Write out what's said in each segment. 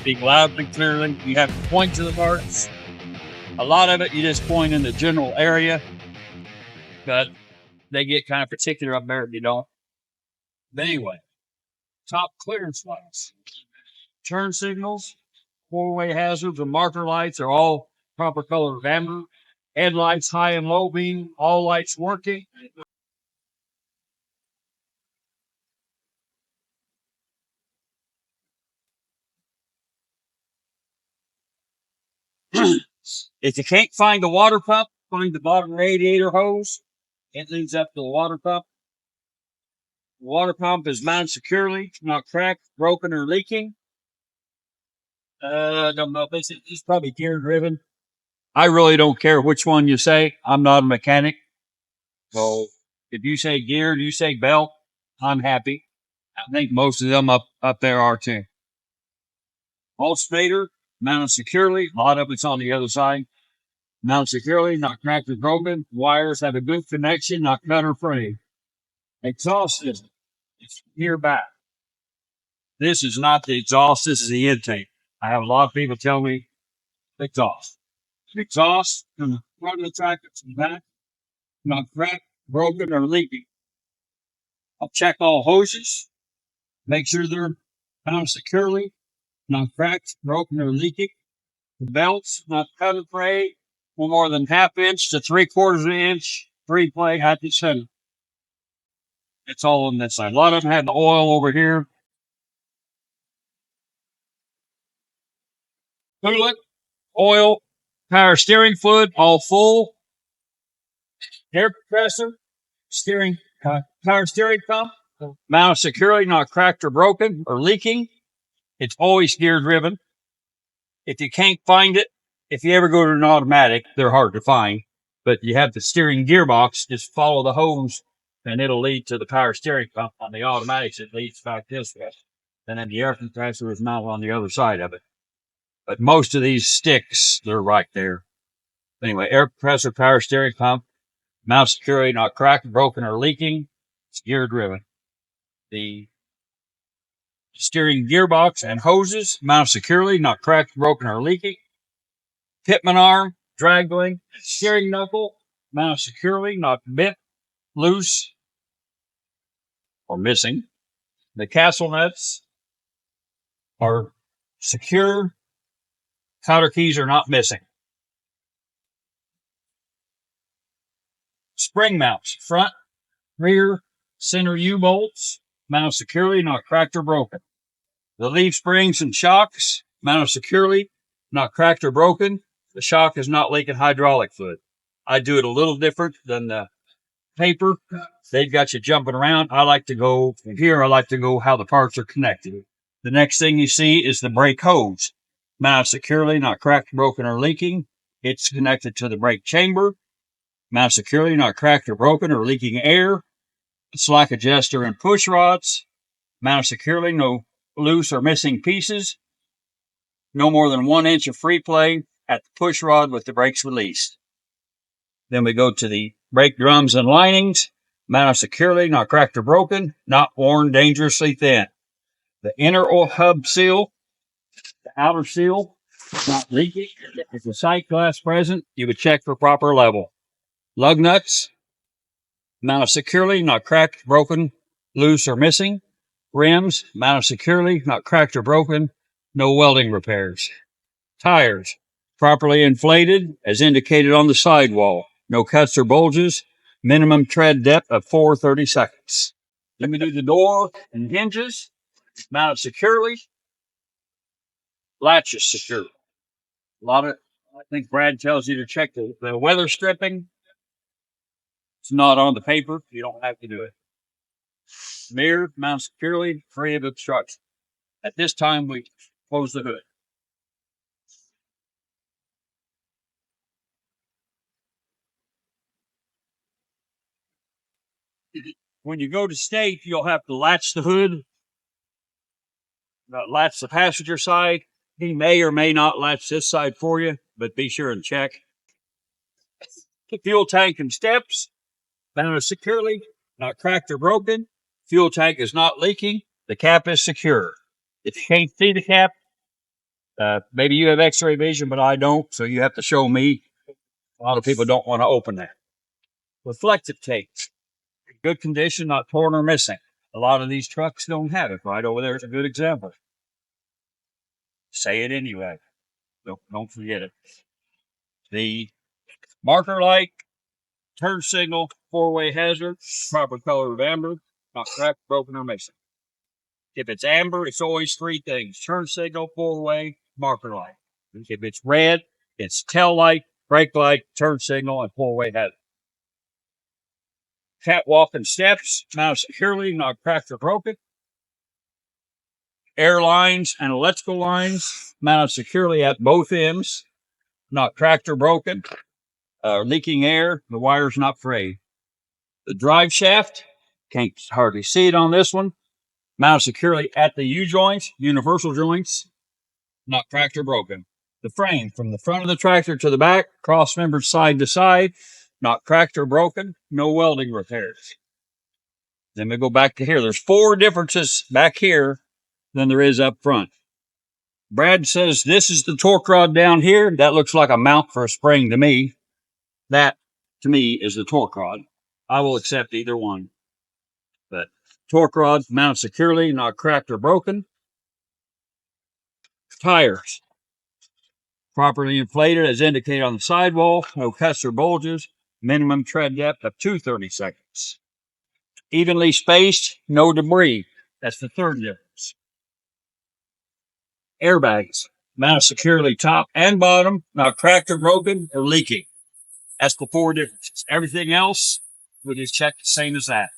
speak loudly, clearly. You have to point to the parts. A lot of it, you just point in the general area, but they get kind of particular up there if you don't. But anyway, top clearance lights, turn signals, four-way hazards, and marker lights are all proper color of amber. Headlights, high and low beam, all lights working. If you can't find the water pump, find the bottom radiator hose. It leads up to the water pump. The water pump is mounted securely, not cracked, broken, or leaking. Don't know. It's probably gear driven. I really don't care which one you say. I'm not a mechanic. So if you say geared, you say belt, I'm happy. I think most of them up there are too. Alternator, mounted securely. A lot of it's on the other side. Mounted securely, not cracked or broken. Wires have a good connection, not cut or frayed. Exhaust system. It's here back. This is not the exhaust. This is the intake. I have a lot of people tell me exhaust. Exhaust from the front of the tractor to the back, not cracked, broken, or leaking. I'll check all hoses. Make sure they're mounted securely, not cracked, broken, or leaking. The belts, not cut or frayed, no more than 1/2 inch to 3/4 inch, 3-play at the center. It's all on this side. A lot of them have the oil over here. Coolant, oil, power steering fluid, all full. Air compressor, power steering pump, mounted securely, not cracked or broken or leaking. It's always gear driven. If you can't find it, if you ever go to an automatic, they're hard to find. But you have the steering gearbox, just follow the hose, and it'll lead to the power steering pump. On the automatics, it leads back this way. And then the air compressor is mounted on the other side of it. But most of these sticks, they're right there. Anyway, air compressor, power steering pump, mounted securely, not cracked, broken, or leaking. It's gear driven. The steering gearbox and hoses, mounted securely, not cracked, broken, or leaking. Pitman arm, drag link, steering knuckle, mounted securely, not bent, loose, or missing. The castle nuts are secure. Counter keys are not missing. Spring mounts, front, rear, center U-bolts, mounted securely, not cracked or broken. The leaf springs and shocks, mounted securely, not cracked or broken. The shock is not leaking hydraulic fluid. I do it a little different than the paper. They've got you jumping around. I like to go from here. I like to go how the parts are connected. The next thing you see is the brake hose. Mounted securely, not cracked, broken, or leaking. It's connected to the brake chamber. Mounted securely, not cracked or broken or leaking air. Slack adjuster and push rods. Mounted securely, no loose or missing pieces. No more than 1 inch of free play at the push rod with the brakes released. Then we go to the brake drums and linings. Mounted securely, not cracked or broken, not worn, dangerously thin. The inner hub seal, the outer seal, not leaking. If the sight glass present, you would check for proper level. Lug nuts, mounted securely, not cracked, broken, loose, or missing. Rims, mounted securely, not cracked or broken, no welding repairs. Tires, properly inflated as indicated on the sidewall. No cuts or bulges. Minimum tread depth of 4/32. Let me do the door and hinges. Mounted securely. Latches secure. I think Brad tells you to check the weather stripping. It's not on the paper. You don't have to do it. Mirror mounted securely, free of obstruction. At this time, we close the hood. When you go to state, you'll have to latch the hood, latch the passenger side. He may or may not latch this side for you, but be sure and check. The fuel tank and steps, mounted securely, not cracked or broken. Fuel tank is not leaking. The cap is secure. If you can't see the cap, Maybe you have x-ray vision, but I don't, so you have to show me. A lot of people don't want to open that. Reflective tape. Good condition, not torn or missing. A lot of these trucks don't have it. Right over there is a good example. Say it anyway. Don't forget it. The marker light, turn signal, four-way hazard, proper color of amber, not cracked, broken, or missing. If it's amber, it's always three things: turn signal, four-way, marker light. If it's red, it's tail light, brake light, turn signal, and four-way hazard. Catwalk and steps, mounted securely, not cracked or broken. Air lines and electrical lines, mounted securely at both ends, not cracked or broken. Leaking air, the wire's not frayed. The drive shaft, can't hardly see it on this one, mounted securely at the U-joints, universal joints, not cracked or broken. The frame, from the front of the tractor to the back, cross members side to side, not cracked or broken, no welding repairs. Then we go back to here. There's 4 differences back here than there is up front. Brad says this is the torque rod down here. That looks like a mount for a spring to me. That, to me, is the torque rod. I will accept either one. But torque rod mounted securely, not cracked or broken. Tires, properly inflated as indicated on the sidewall. No cuts or bulges. Minimum tread depth of 230 seconds. Evenly spaced, no debris. That's the third difference. Airbags, mounted securely top and bottom, not cracked or broken or leaking. That's the 4 differences. Everything else, we just check the same as that.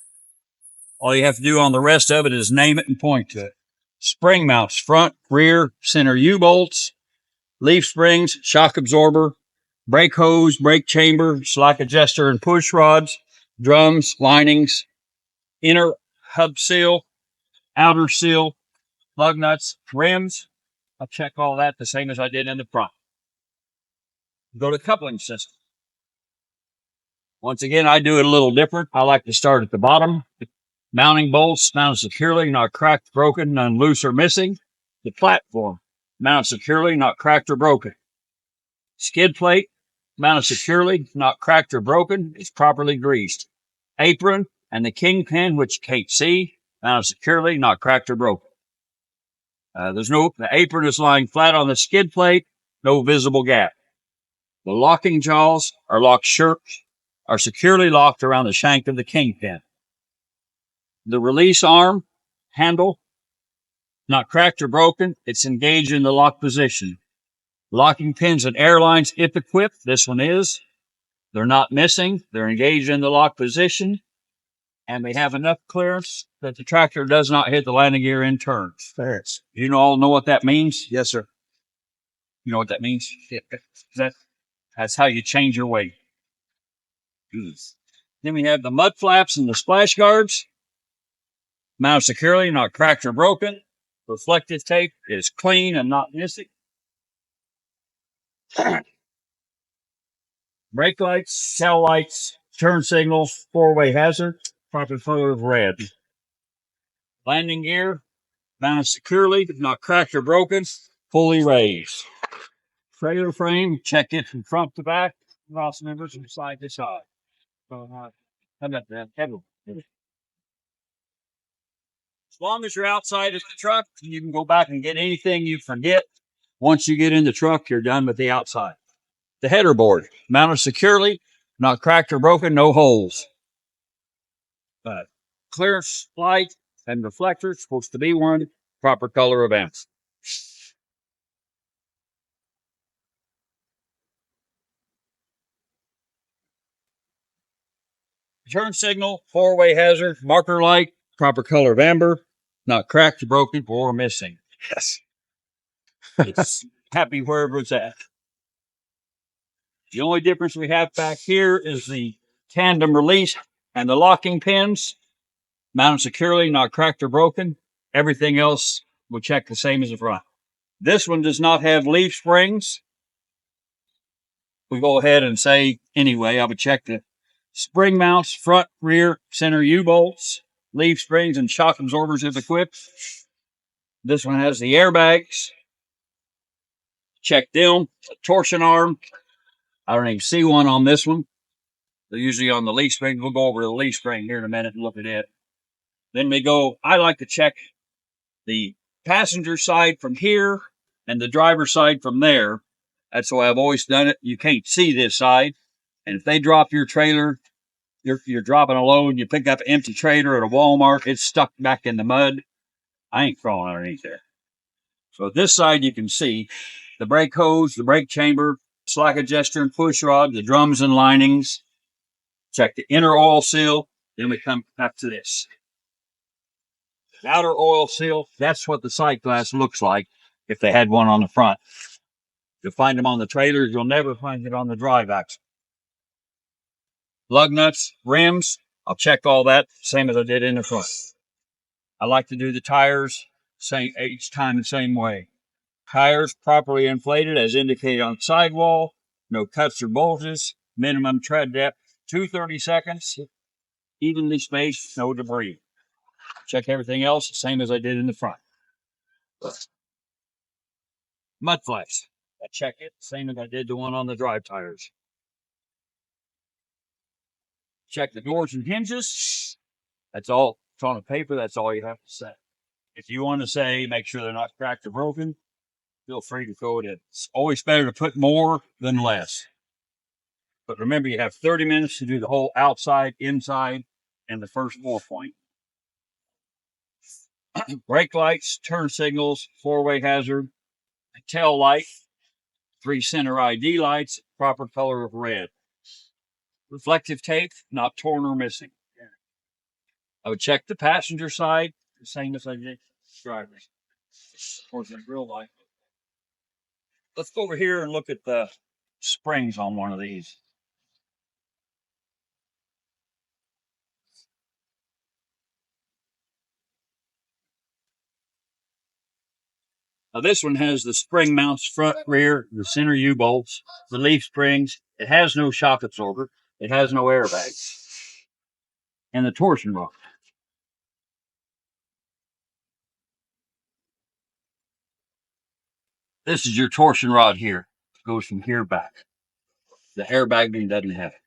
All you have to do on the rest of it is name it and point to it. Spring mounts, front, rear, center U-bolts, leaf springs, shock absorber, brake hose, brake chamber, slack adjuster and push rods, drums, linings, inner hub seal, outer seal, lug nuts, rims. I'll check all that the same as I did in the front. Go to coupling system. Once again, I do it a little different. I like to start at the bottom. Mounting bolts, mounted securely, not cracked, broken, none loose or missing. The platform, mounted securely, not cracked or broken. Skid plate, mounted securely, not cracked or broken, is properly greased. Apron and the kingpin, which you can't see, mounted securely, not cracked or broken. The apron is lying flat on the skid plate, no visible gap. The locking jaws are are securely locked around the shank of the kingpin. The release arm, handle, not cracked or broken, it's engaged in the lock position. Locking pins and air lines, if equipped, this one is. They're not missing, they're engaged in the lock position, and they have enough clearance that the tractor does not hit the landing gear in turn. Ferrets. You all know what that means? Yes, sir. You know what that means? That's how you change your weight. Then we have the mud flaps and the splash guards. Mounted securely, not cracked or broken. Reflective tape is clean and not missing. Brake lights, tail lights, turn signals, 4-way hazard, proper color of red. Landing gear, mounted securely, not cracked or broken, fully raised. Trailer frame, check it from front to back, cross members from side to side. How about that? As long as you're outside of the truck, you can go back and get anything you forget. Once you get in the truck, you're done with the outside. The header board, mounted securely, not cracked or broken, no holes. But clearance light and reflector, supposed to be one, proper color of amp. Turn signal, 4-way hazard, marker light, proper color of amber, not cracked, broken, or missing. Yes. It's happy wherever it's at. The only difference we have back here is the tandem release and the locking pins, mounted securely, not cracked or broken. Everything else will check the same as the front. This one does not have leaf springs. We go ahead and say, anyway, I would check the spring mounts, front, rear, center U-bolts, leaf springs, and shock absorbers if equipped. This one has the airbags. Check them. A torsion arm. I don't even see one on this one. They're usually on the leaf spring. We'll go over to the leaf spring here in a minute and look at it. Then we go, I like to check the passenger side from here and the driver's side from there. That's the way I've always done it. You can't see this side. And if they drop your trailer, you're dropping a load, you pick up an empty trailer at a Walmart, it's stuck back in the mud. I ain't crawling underneath there. So this side you can see the brake hose, the brake chamber, slack adjuster and push rod, the drums and linings. Check the inner oil seal. Then we come back to this. The outer oil seal, that's what the sight glass looks like if they had one on the front. You'll find them on the trailers. You'll never find it on the drive axle. Lug nuts, rims, I'll check all that, same as I did in the front. I like to do the tires each time the same way. Tires properly inflated as indicated on the sidewall. No cuts or bulges. Minimum tread depth, 230 seconds. Evenly spaced, no debris. Check everything else, same as I did in the front. Mud flaps. I check it, same as I did the one on the drive tires. Check the doors and hinges. That's all. It's on a paper. That's all you have to say. If you want to say, make sure they're not cracked or broken, feel free to throw it in. It's always better to put more than less. But remember, you have 30 minutes to do the whole outside, inside, and the first 4 point. Brake lights, turn signals, four-way hazard, tail light, 3 center ID lights, proper color of red. Reflective tape, not torn or missing. I would check the passenger side, the same as I did drivers. Of course, in real life. Let's go over here and look at the springs on one of these. Now this one has the spring mounts front, rear, the center U-bolts, the leaf springs. It has no shock absorber. It has no airbags. And the torsion rod. This is your torsion rod here. It goes from here back. The airbag doesn't have it.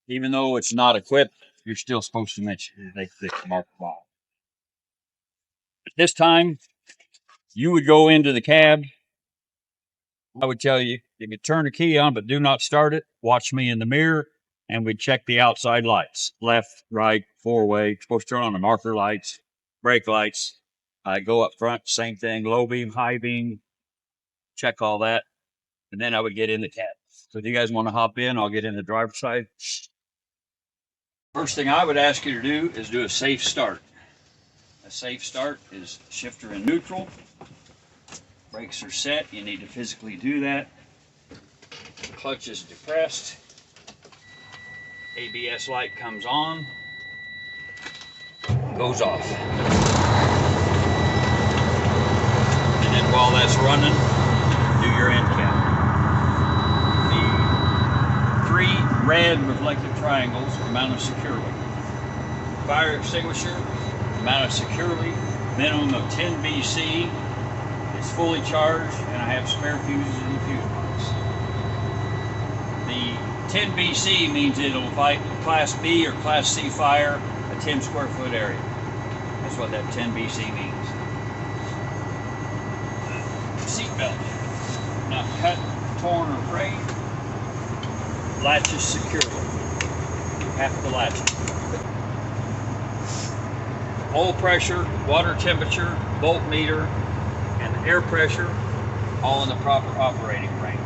Even though it's not equipped, you're still supposed to mention they fix mark ball. At this time, you would go into the cab. I would tell you, you could turn the key on, but do not start it. Watch me in the mirror, and we'd check the outside lights. Left, right, four-way. Supposed to turn on the marker lights, brake lights. I go up front, same thing, low beam, high beam. Check all that. And then I would get in the cab. So if you guys want to hop in, I'll get in the driver's side. First thing I would ask you to do is do a safe start. A safe start is shifter in neutral. Brakes are set. You need to physically do that. The clutch is depressed. ABS light comes on. Goes off. And then while that's running, do your end cap. The 3 red reflective triangles are mounted securely. Fire extinguisher mounted securely. Minimum of 10 BC. It's fully charged, and I have spare fuses in the fuse box. The 10 BC means it'll fight Class B or Class C fire a 10 square foot area. That's what that 10 BC means. Seatbelt, not cut, torn, or frayed. Latches securely. You have to latch it. Oil pressure, water temperature, voltmeter, and the air pressure, all in the proper operating range.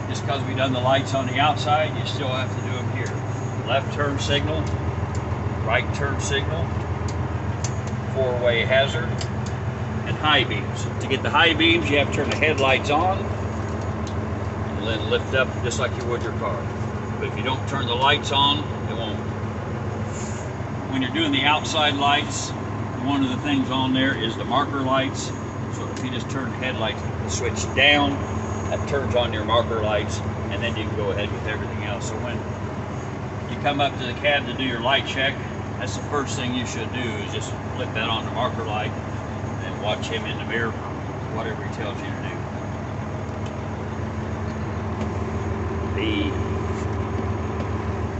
Just because we've done the lights on the outside, you still have to do them here. Left turn signal, right turn signal, four-way hazard, and high beams. To get the high beams, you have to turn the headlights on, and then lift up just like you would your car. But if you don't turn the lights on, it won't. When you're doing the outside lights, one of the things on there is the marker lights. So if you just turn the headlights, the switch down, that turns on your marker lights, and then you can go ahead with everything else. So when you come up to the cab to do your light check, that's the first thing you should do is just flip that on the marker light and watch him in the mirror for whatever he tells you to do. The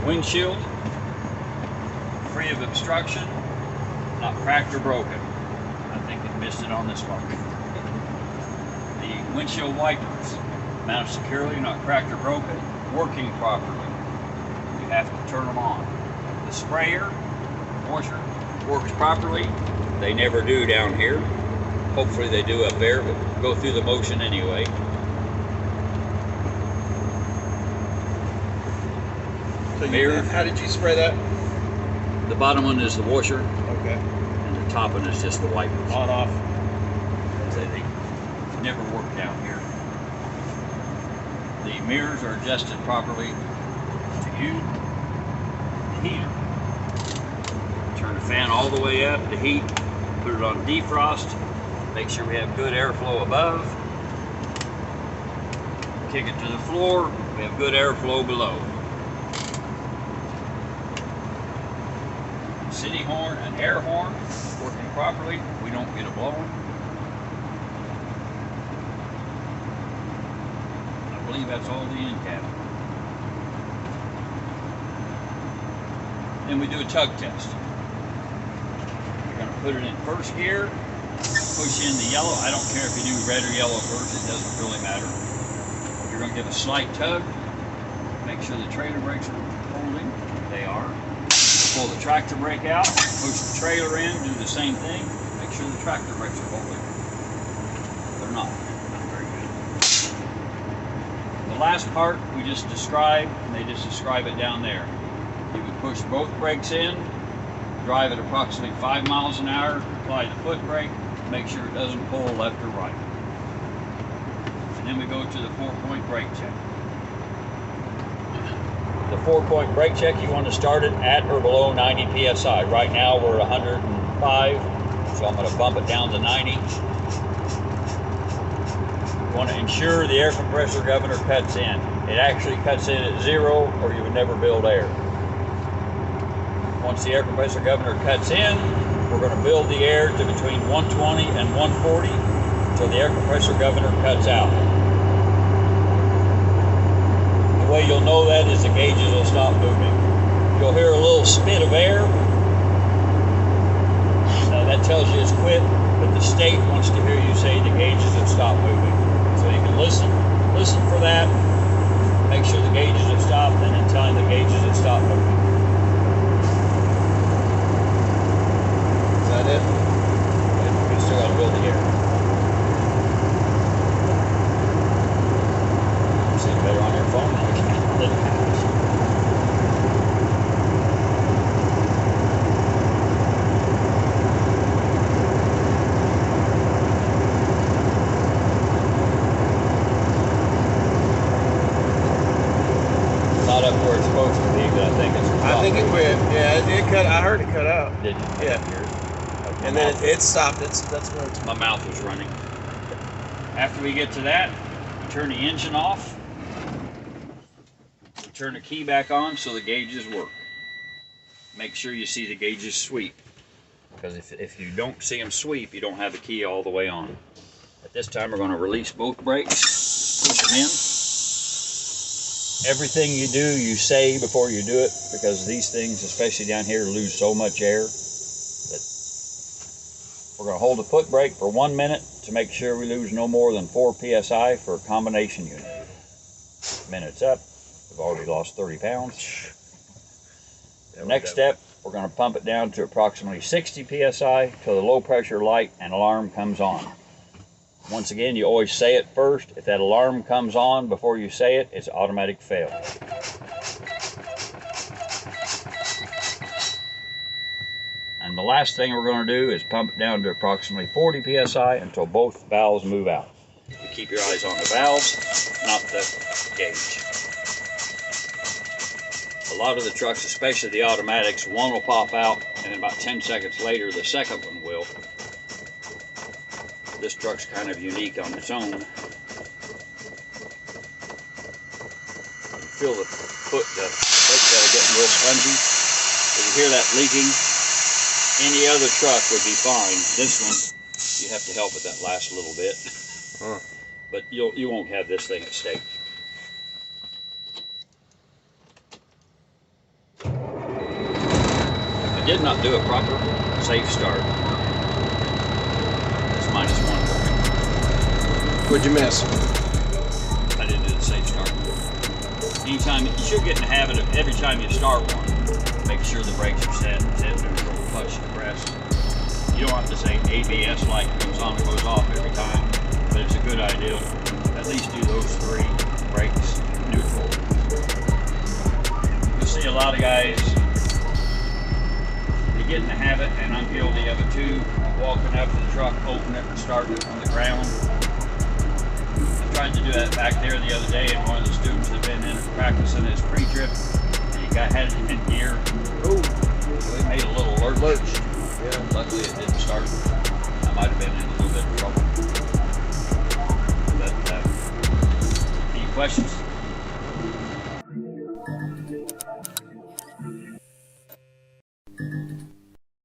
windshield, free of obstruction, not cracked or broken. I think it missed it on this one. The windshield wipers, mounted securely, not cracked or broken, working properly. You have to turn them on. The sprayer, washer, works properly. They never do down here. Hopefully they do up there, but go through the motion anyway. So Mirror. How did you spray that? The bottom one is the washer. Okay. And the top one is just the wipers. On, off. They never work down here. The mirrors are adjusted properly to you. The heater. Turn the fan all the way up to heat. Put it on defrost. Make sure we have good airflow above. Kick it to the floor. We have good airflow below. City horn and air horn working properly. We don't get a blowing. I believe that's all the end cap. Then we do a tug test. You're going to put it in first gear, push in the yellow. I don't care if you do red or yellow first, it doesn't really matter. You're going to give a slight tug. Make sure the trailer brakes are holding. They are. Pull the tractor brake out, push the trailer in, do the same thing. Make sure the tractor brakes are holding. They're not very good. The last part we just described, and they just describe it down there. You would push both brakes in, drive at approximately 5 miles an hour, apply the foot brake, make sure it doesn't pull left or right. And then we go to the 4-point brake check. The 4-point brake check, you want to start it at or below 90 psi. Right now we're 105, so I'm going to bump it down to 90. You want to ensure the air compressor governor cuts in. It actually cuts in at 0 or you would never build air. Once the air compressor governor cuts in, we're going to build the air to between 120 and 140 until the air compressor governor cuts out. The way you'll know that is the gauges will stop moving. You'll hear a little spit of air. That tells you it's quit, but the state wants to hear you say the gauges have stopped moving. So you can listen for that, make sure the gauges have stopped, and then tell him the gauges have stopped moving. Is that it? We still got to build the air. See better on your phone now. Not up where it's supposed to be, but I think it's. I think it quit. Yeah, it cut. I heard it cut out. Did you? Yeah. And then it stopped. That's where it's. My mouth was running. After we get to that, we turn the engine off. We turn the key back on so the gauges work. Make sure you see the gauges sweep. Because if you don't see them sweep, you don't have the key all the way on. At this time, we're going to release both brakes, push them in. Everything you do, you say before you do it, because these things, especially down here, lose so much air that we're going to hold the foot brake for 1 minute to make sure we lose no more than 4 psi for a combination unit. Minute's up. We've already lost 30 pounds. Next step, we're going to pump it down to approximately 60 psi till the low pressure light and alarm comes on. Once again, you always say it first. If that alarm comes on before you say it, it's automatic fail. And the last thing we're going to do is pump it down to approximately 40 psi until both valves move out. You keep your eyes on the valves, not the gauge. A lot of the trucks, especially the automatics, one will pop out, and then about 10 seconds later, the second one will. This truck's kind of unique on its own. You feel the foot, the brake pedal getting real spongy. If you hear that leaking, any other truck would be fine. This one, you you have to help with that last little bit. Huh. But you won't have this thing at stake. I did not do a proper safe start. That's -1 point. What'd you miss? I didn't do the safe start. Anytime, you should get in the habit of every time you start one, make sure the brakes are set neutral, clutch depressed. You don't have to say ABS light comes on and goes off every time, but it's a good idea to at least do those 3: brakes, neutral. You'll see a lot of guys, they get in the habit, and I'm guilty of it too, walking up to the truck, open it and starting it on the ground. I tried to do that back there the other day, and one of the students had been in practicing his pre-trip, and he had it in gear. Oh, So he made a little lurch. yeah. Luckily it didn't start. I might have been in a little bit of trouble. But any questions?